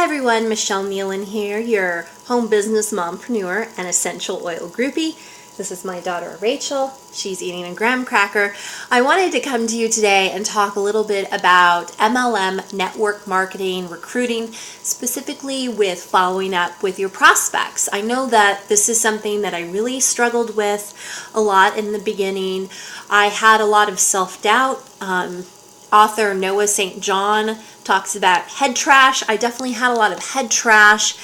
everyone, Michelle Nealon here, your home business mompreneur and essential oil groupie. This is my daughter Rachel. She's eating a graham cracker. I wanted to come to you today and talk a little bit about MLM, network marketing, recruiting, specifically with following up with your prospects. I know that this is something that I really struggled with a lot in the beginning. I had a lot of self-doubt. Author Noah St. John talks about head trash. I definitely had a lot of head trash,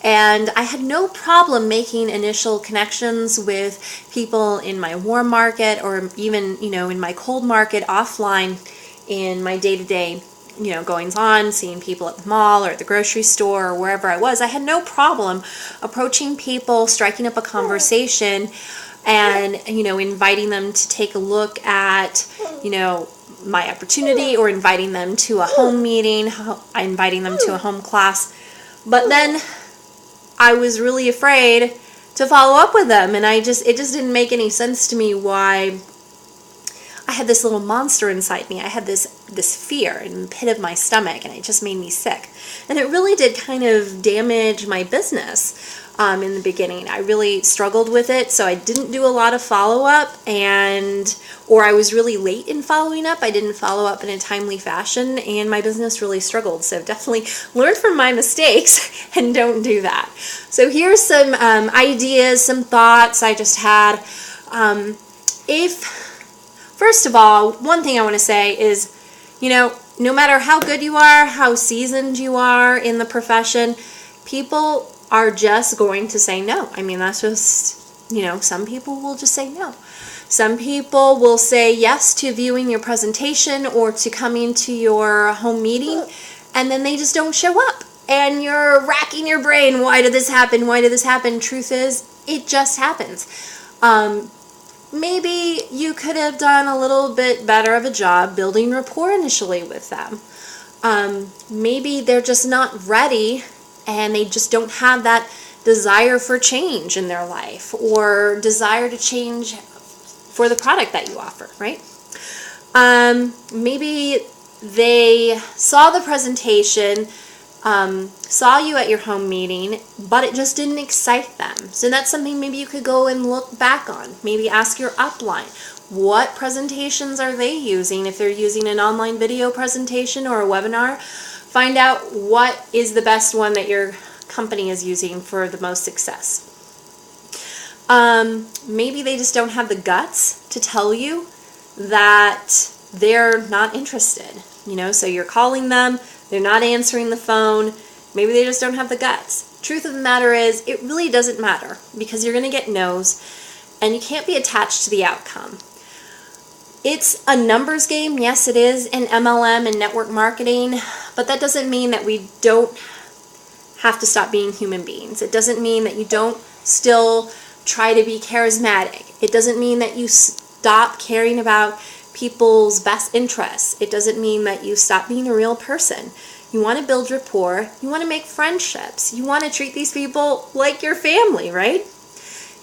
and I had no problem making initial connections with people in my warm market or even, in my cold market offline in my day-to-day, goings on, seeing people at the mall or at the grocery store or wherever I was. I had no problem approaching people, striking up a conversation, and, inviting them to take a look at, my opportunity, or inviting them to a home meeting, inviting them to a home class. But then I was really afraid to follow up with them, and it just didn't make any sense to me why I had this little monster inside me. I had this fear in the pit of my stomach, and it just made me sick. And it really did kind of damage my business in the beginning. I really struggled with it, so I didn't do a lot of follow-up, or I was really late in following up. I didn't follow up in a timely fashion, and my business really struggled. So definitely learn from my mistakes and don't do that. So here's some ideas, some thoughts I just had. First of all, one thing I want to say is, no matter how good you are, how seasoned you are in the profession, people are just going to say no. I mean, that's just, some people will just say no. Some people will say yes to viewing your presentation or to coming to your home meeting, and then they just don't show up. And you're racking your brain, why did this happen? Why did this happen? Truth is, it just happens. Maybe you could have done a little bit better of a job building rapport initially with them. Maybe they're just not ready, and they just don't have that desire for change in their life, or desire to change for the product that you offer, right? Maybe they saw the presentation, saw you at your home meeting, but it just didn't excite them. So that's something maybe you could go and look back on. Maybe ask your upline, what presentations are they using? If they're using an online video presentation or a webinar, find out what is the best one that your company is using for the most success. Maybe they just don't have the guts to tell you that they're not interested. So you're calling them, they're not answering the phone, maybe they just don't have the guts. Truth of the matter is, it really doesn't matter, because you're going to get no's, and you can't be attached to the outcome. It's a numbers game, yes it is, in MLM and network marketing, but that doesn't mean that we don't have to stop being human beings. It doesn't mean that you don't still try to be charismatic. It doesn't mean that you stop caring about people's best interests. It doesn't mean that you stop being a real person. You want to build rapport. You want to make friendships. You want to treat these people like your family, right?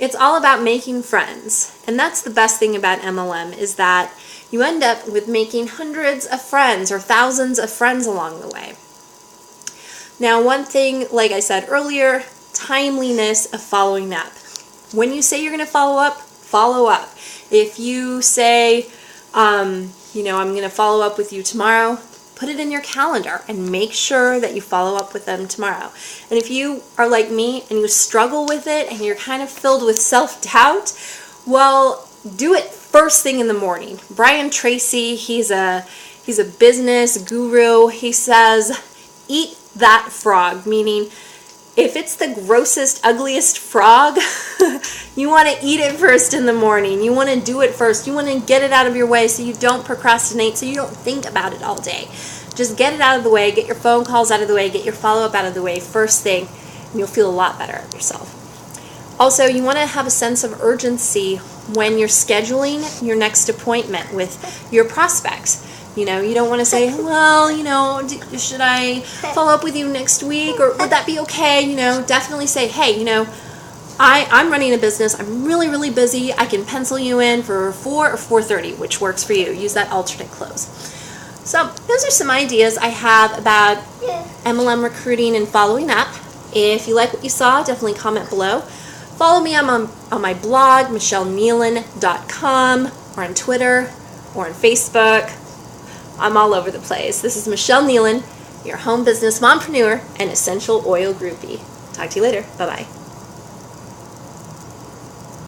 It's all about making friends. And that's the best thing about MLM, is that you end up with making hundreds of friends or thousands of friends along the way. Now, one thing, like I said earlier, timeliness of following up. When you say you're going to follow up, follow up. If you say, I'm going to follow up with you tomorrow, put it in your calendar and make sure that you follow up with them tomorrow. And if you are like me and you struggle with it and you're kind of filled with self-doubt, well, do it first thing in the morning. Brian Tracy, he's a business guru. He says, eat that frog, meaning if it's the grossest, ugliest frog, you want to eat it first in the morning. You want to do it first. You want to get it out of your way so you don't procrastinate, so you don't think about it all day. Just get it out of the way, get your phone calls out of the way, get your follow-up out of the way first thing, and you'll feel a lot better of yourself. Also, you want to have a sense of urgency when you're scheduling your next appointment with your prospects. You don't want to say, well, should I follow up with you next week, or would that be okay? Definitely say, hey, I'm running a business. I'm really, really busy. I can pencil you in for 4 or 4:30, which works for you. Use that alternate close. So those are some ideas I have about MLM recruiting and following up. If you like what you saw, definitely comment below. Follow me on my blog, michellenealon.com, or on Twitter, or on Facebook. I'm all over the place. This is Michelle Nealon, your home business mompreneur and essential oil groupie. Talk to you later. Bye-bye.